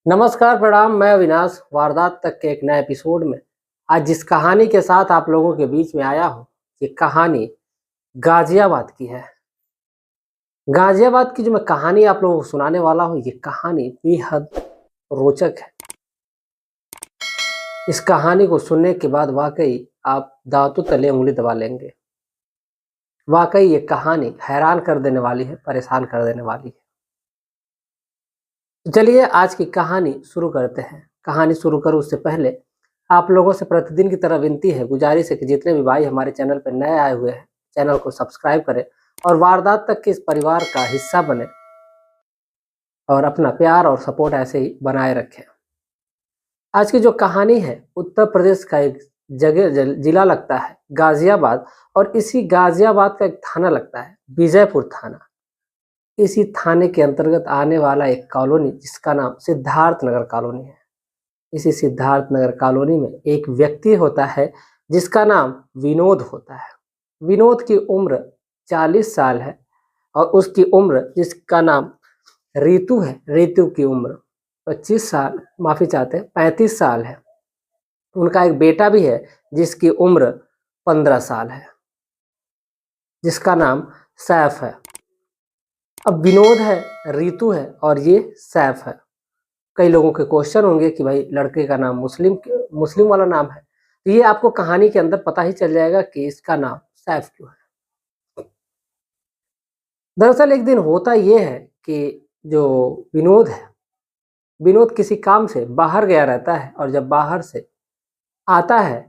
नमस्कार, प्रणाम। मैं अविनाश वारदात तक के एक नए एपिसोड में आज जिस कहानी के साथ आप लोगों के बीच में आया हूँ, ये कहानी गाजियाबाद की है। गाजियाबाद की जो मैं कहानी आप लोगों को सुनाने वाला हूँ, ये कहानी बेहद रोचक है। इस कहानी को सुनने के बाद वाकई आप दांतों तले उंगली दबा लेंगे। वाकई ये कहानी हैरान कर देने वाली है, परेशान कर देने वाली है। तो चलिए आज की कहानी शुरू करते हैं। कहानी शुरू करूँ उससे पहले आप लोगों से प्रतिदिन की तरह विनती है, गुजारिश है कि जितने भी भाई हमारे चैनल पर नए आए हुए हैं, चैनल को सब्सक्राइब करें और वारदात तक के इस परिवार का हिस्सा बने और अपना प्यार और सपोर्ट ऐसे ही बनाए रखें। आज की जो कहानी है, उत्तर प्रदेश का एक जिला लगता है गाजियाबाद, और इसी गाजियाबाद का एक थाना लगता है विजयपुर थाना। इसी थाने के अंतर्गत आने वाला एक कॉलोनी जिसका नाम सिद्धार्थ नगर कॉलोनी है। इसी सिद्धार्थ नगर कॉलोनी में एक व्यक्ति होता है जिसका नाम विनोद होता है। विनोद की उम्र 40 साल है और उसकी उम्र जिसका नाम रितु है, रितु की उम्र 25 साल, माफी चाहते हैं 35 साल है। उनका एक बेटा भी है जिसकी उम्र 15 साल है, जिसका नाम सैफ है। अब विनोद है, रितु है और ये सैफ है। कई लोगों के क्वेश्चन होंगे कि भाई लड़के का नाम मुस्लिम मुस्लिम वाला नाम है, तो ये आपको कहानी के अंदर पता ही चल जाएगा कि इसका नाम सैफ क्यों है। दरअसल एक दिन होता ये है कि जो विनोद है, विनोद किसी काम से बाहर गया रहता है और जब बाहर से आता है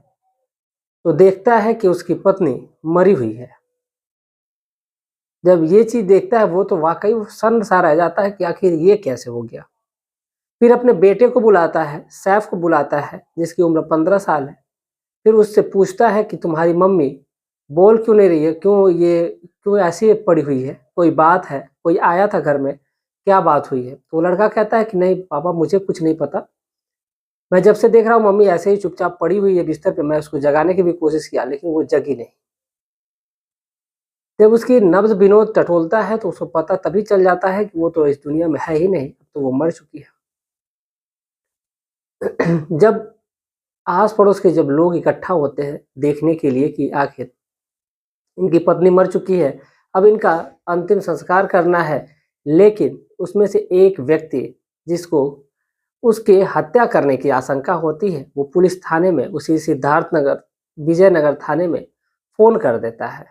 तो देखता है कि उसकी पत्नी मरी हुई है। जब ये चीज देखता है वो तो वाकई सन्न सा रह जाता है कि आखिर ये कैसे हो गया। फिर अपने बेटे को बुलाता है, सैफ को बुलाता है जिसकी उम्र 15 साल है। फिर उससे पूछता है कि तुम्हारी मम्मी बोल क्यों नहीं रही है, क्यों ऐसी पड़ी हुई है, कोई बात है, कोई आया था घर में, क्या बात हुई है। तो लड़का कहता है कि नहीं पापा, मुझे कुछ नहीं पता, मैं जब से देख रहा हूँ मम्मी ऐसे ही चुपचाप पड़ी हुई है बिस्तर पे। मैं उसको जगाने की भी कोशिश किया लेकिन वो जगी नहीं। जब उसकी नब्ज विनोद टटोलता है तो उसको पता तभी चल जाता है कि वो तो इस दुनिया में है ही नहीं, तो वो मर चुकी है। जब आस पड़ोस के जब लोग इकट्ठा होते हैं देखने के लिए कि आखिर इनकी पत्नी मर चुकी है, अब इनका अंतिम संस्कार करना है, लेकिन उसमें से एक व्यक्ति जिसको उसके हत्या करने की आशंका होती है, वो पुलिस थाने में, उसी सिद्धार्थ नगर विजयनगर थाने में फोन कर देता है।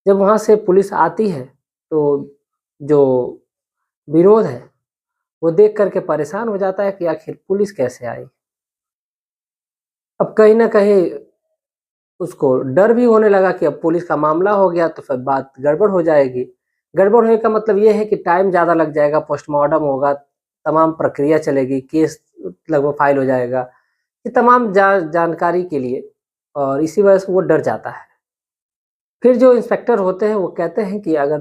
जब वहां से पुलिस आती है तो जो विनोद है वो देख करके परेशान हो जाता है कि आखिर पुलिस कैसे आई। अब कहीं ना कहीं उसको डर भी होने लगा कि अब पुलिस का मामला हो गया तो फिर बात गड़बड़ हो जाएगी। गड़बड़ होने का मतलब ये है कि टाइम ज़्यादा लग जाएगा, पोस्टमार्टम होगा, तमाम प्रक्रिया चलेगी, केस लगभग फाइल हो जाएगा, ये तमाम जानकारी के लिए, और इसी वजह से वो डर जाता है। फिर जो इंस्पेक्टर होते हैं वो कहते हैं कि अगर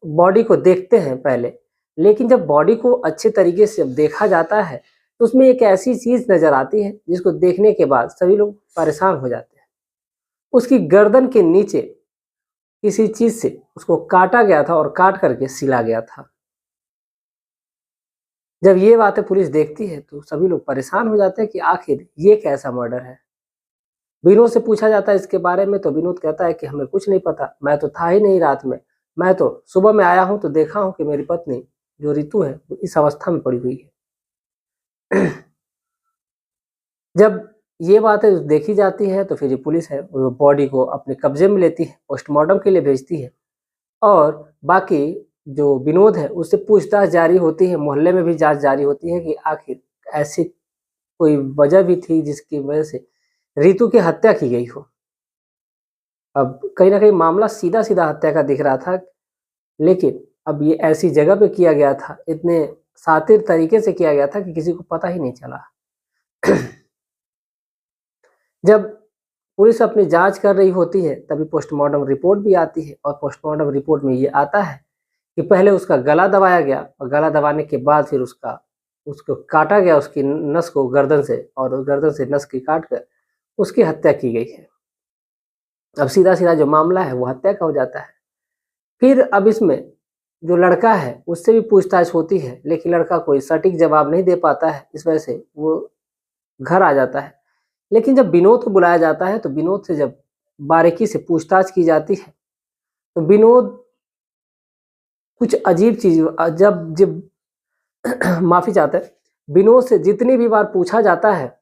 बॉडी को देखते हैं पहले, लेकिन जब बॉडी को अच्छे तरीके से देखा जाता है तो उसमें एक ऐसी चीज़ नज़र आती है जिसको देखने के बाद सभी लोग परेशान हो जाते हैं। उसकी गर्दन के नीचे किसी चीज से उसको काटा गया था और काट करके सिला गया था। जब ये बातें पुलिस देखती है तो सभी लोग परेशान हो जाते हैं कि आखिर ये कैसा मर्डर है। विनोद से पूछा जाता है इसके बारे में तो विनोद कहता है कि हमें कुछ नहीं पता, मैं तो था ही नहीं रात में, मैं तो सुबह में आया हूं तो देखा हूं कि मेरी पत्नी जो रितु है वो इस अवस्था में पड़ी हुई है। जब ये बातें देखी जाती है तो फिर ये पुलिस है वो बॉडी को अपने कब्जे में लेती है, पोस्टमार्टम के लिए भेजती है, और बाकी जो विनोद है उससे पूछताछ जारी होती है, मोहल्ले में भी जांच जारी होती है कि आखिर ऐसी कोई वजह भी थी जिसकी वजह से रितु की हत्या की गई हो। अब कहीं ना कहीं मामला सीधा सीधा हत्या का दिख रहा था, लेकिन अब ये ऐसी जगह पे किया गया था, इतने शातिर तरीके से किया गया था कि किसी को पता ही नहीं चला। जब पुलिस अपनी जांच कर रही होती है तभी पोस्टमार्टम रिपोर्ट भी आती है, और पोस्टमार्टम रिपोर्ट में ये आता है कि पहले उसका गला दबाया गया और गला दबाने के बाद फिर उसको काटा गया, उसकी नस को गर्दन से, और गर्दन से नस की काट कर उसकी हत्या की गई है। अब सीधा सीधा जो मामला है वो हत्या का हो जाता है। फिर अब इसमें जो लड़का है उससे भी पूछताछ होती है, लेकिन लड़का कोई सटीक जवाब नहीं दे पाता है, इस वजह से वो घर आ जाता है। लेकिन जब विनोद को बुलाया जाता है तो विनोद से जब बारीकी से पूछताछ की जाती है तो विनोद कुछ अजीब चीज जब जब माफी चाहता है, विनोद से जितनी भी बार पूछा जाता है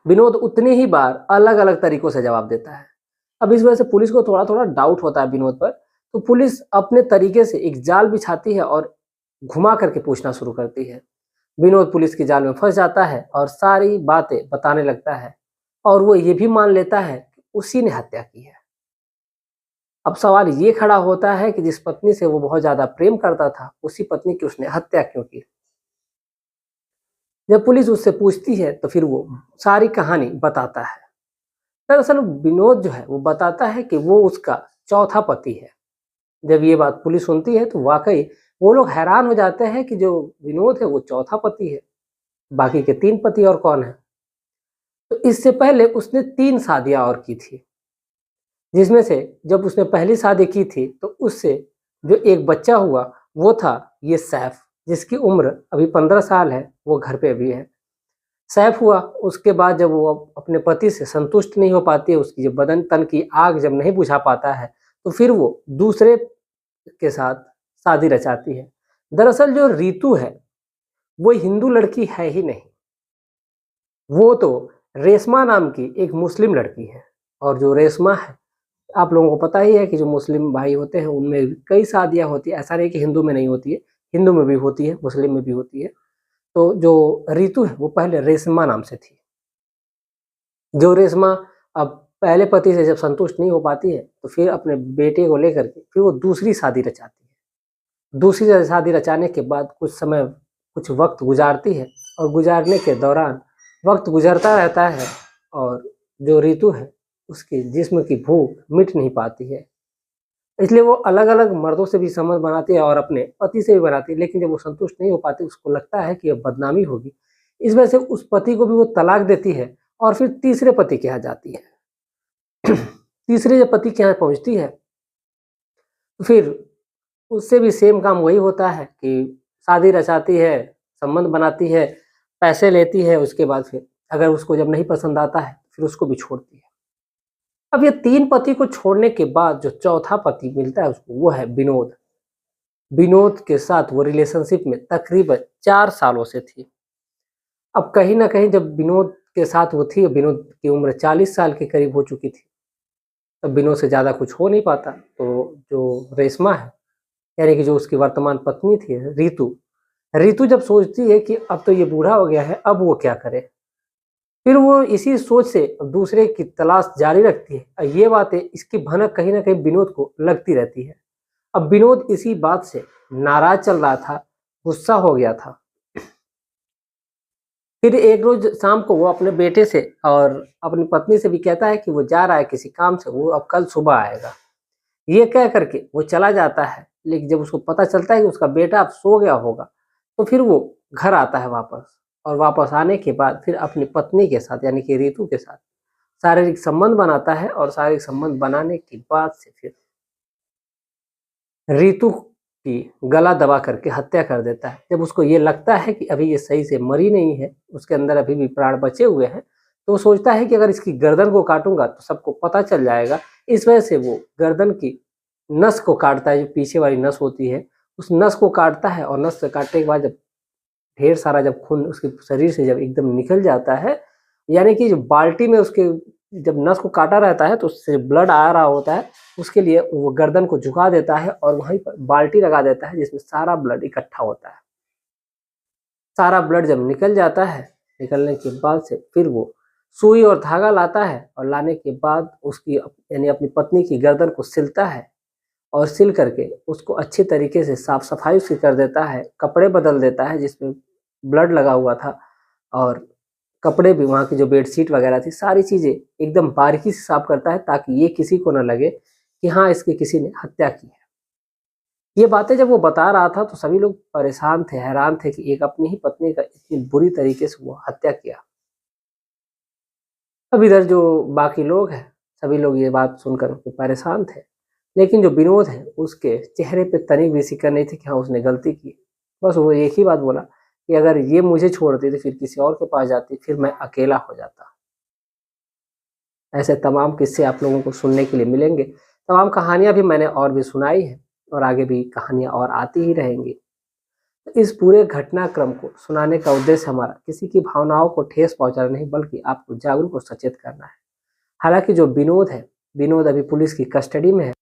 विनोद उतनी ही बार अलग अलग तरीकों से जवाब देता है। अब इस वजह से पुलिस को थोड़ा थोड़ा डाउट होता है विनोद पर, तो पुलिस अपने तरीके से एक जाल बिछाती है और घुमा करके पूछना शुरू करती है। विनोद पुलिस के जाल में फंस जाता है और सारी बातें बताने लगता है और वो ये भी मान लेता है कि उसी ने हत्या की है। अब सवाल ये खड़ा होता है कि जिस पत्नी से वो बहुत ज्यादा प्रेम करता था उसी पत्नी की उसने हत्या क्यों की। जब पुलिस उससे पूछती है तो फिर वो सारी कहानी बताता है। दरअसल विनोद जो है वो बताता है कि वो उसका चौथा पति है। जब ये बात पुलिस सुनती है तो वाकई वो लोग हैरान हो जाते हैं कि जो विनोद है वो चौथा पति है, बाकी के 3 पति और कौन है। तो इससे पहले उसने 3 शादियां और की थी, जिसमें से जब उसने पहली शादी की थी तो उससे जो एक बच्चा हुआ वो था ये सैफ, जिसकी उम्र अभी 15 साल है, वो घर पे अभी है। सैफ हुआ, उसके बाद जब वो अपने पति से संतुष्ट नहीं हो पाती है, उसकी जो बदन तन की आग जब नहीं बुझा पाता है तो फिर वो दूसरे के साथ शादी रचाती है। दरअसल जो रीतू है वो हिंदू लड़की है ही नहीं, वो तो रेशमा नाम की एक मुस्लिम लड़की है। और जो रेशमा है, आप लोगों को पता ही है कि जो मुस्लिम भाई होते हैं उनमें भी कई शादियां होती है, ऐसा नहीं कि हिंदू में नहीं होती है, हिंदू में भी होती है, मुस्लिम में भी होती है। तो जो रीतू है वो पहले रेशमा नाम से थी। जो रेशमा अब पहले पति से जब संतुष्ट नहीं हो पाती है तो फिर अपने बेटे को लेकर के फिर वो दूसरी शादी रचाती है। दूसरी शादी रचाने के बाद कुछ समय कुछ वक्त गुजारती है और गुजारने के दौरान वक्त गुजरता रहता है और जो ऋतु है उसके जिस्म की भूख मिट नहीं पाती है, इसलिए वो अलग अलग मर्दों से भी संबंध बनाती है और अपने पति से भी बनाती है। लेकिन जब वो संतुष्ट नहीं हो पाती उसको लगता है कि अब बदनामी होगी, इस वजह से उस पति को भी वो तलाक देती है और फिर तीसरे पति के यहाँ जाती है। तीसरे जब पति के यहाँ पहुंचती है तो फिर उससे भी सेम काम वही होता है कि शादी रचाती है, संबंध बनाती है, पैसे लेती है, उसके बाद फिर अगर उसको जब नहीं पसंद आता है फिर उसको भी छोड़ती है। अब ये 3 पति को छोड़ने के बाद जो चौथा पति मिलता है उसको, वो है विनोद। विनोद के साथ वो रिलेशनशिप में तकरीबन 4 सालों से थी। अब कहीं ना कहीं जब विनोद के साथ वो थी, विनोद की उम्र 40 साल के करीब हो चुकी थी, तब विनोद से ज़्यादा कुछ हो नहीं पाता। तो जो रेशमा है, यानी कि जो उसकी वर्तमान पत्नी थी रीतू, रीतू जब सोचती है कि अब तो ये बूढ़ा हो गया है, अब वो क्या करे, फिर वो इसी सोच से दूसरे की तलाश जारी रखती है। ये बातें, इसकी भनक कहीं ना कहीं विनोद को लगती रहती है। अब विनोद इसी बात से नाराज चल रहा था, गुस्सा हो गया था। फिर एक रोज शाम को वो अपने बेटे से और अपनी पत्नी से भी कहता है कि वो जा रहा है किसी काम से, वो अब कल सुबह आएगा। ये कह करके वो चला जाता है, लेकिन जब उसको पता चलता है कि उसका बेटा अब सो गया होगा तो फिर वो घर आता है वापस। और वापस आने के बाद फिर अपनी पत्नी के साथ यानी कि रीतू के साथ शारीरिक संबंध बनाता है और शारीरिक संबंध बनाने के बाद से फिर रीतू की गला दबा करके हत्या कर देता है। जब उसको ये लगता है कि अभी ये सही से मरी नहीं है, उसके अंदर अभी भी प्राण बचे हुए हैं, तो वो सोचता है कि अगर इसकी गर्दन को काटूंगा तो सबको पता चल जाएगा। इस वजह से वो गर्दन की नस को काटता है, जो पीछे वाली नस होती है उस नस को काटता है। और नस से काटने के बाद जब ढेर सारा जब खून उसके शरीर से जब एकदम निकल जाता है, यानी कि जो बाल्टी में उसके जब नस को काटा रहता है तो उससे ब्लड आ रहा होता है, उसके लिए वो गर्दन को झुका देता है और वहीं पर बाल्टी लगा देता है जिसमें सारा ब्लड इकट्ठा होता है। सारा ब्लड जब निकल जाता है, निकलने के बाद से फिर वो सुई और धागा लाता है और लाने के बाद उसकी यानी अपनी पत्नी की गर्दन को सिलता है और सिल करके उसको अच्छी तरीके से साफ सफाई उसकी कर देता है, कपड़े बदल देता है जिसमें ब्लड लगा हुआ था, और कपड़े भी, वहाँ की जो बेडशीट वगैरह थी, सारी चीज़ें एकदम बारीकी से साफ करता है ताकि ये किसी को ना लगे कि हाँ इसकी किसी ने हत्या की है। ये बातें जब वो बता रहा था तो सभी लोग परेशान थे, हैरान थे कि एक अपनी ही पत्नी का इतनी बुरी तरीके से वो हत्या किया। अब इधर जो बाकी लोग हैं, सभी लोग ये बात सुनकर के परेशान थे। लेकिन जो विनोद है उसके चेहरे पे तनिक भी सिक्का नहीं थी कि हाँ उसने गलती की। बस वो एक ही बात बोला कि अगर ये मुझे छोड़ती तो फिर किसी और के पास जाती, फिर मैं अकेला हो जाता। ऐसे तमाम किस्से आप लोगों को सुनने के लिए मिलेंगे। तमाम कहानियाँ भी मैंने और भी सुनाई हैं और आगे भी कहानियाँ और आती ही रहेंगी। तो इस पूरे घटनाक्रम को सुनाने का उद्देश्य हमारा किसी की भावनाओं को ठेस पहुँचाना नहीं, बल्कि आपको जागरूक और सचेत करना है। हालाँकि जो विनोद है, विनोद अभी पुलिस की कस्टडी में है।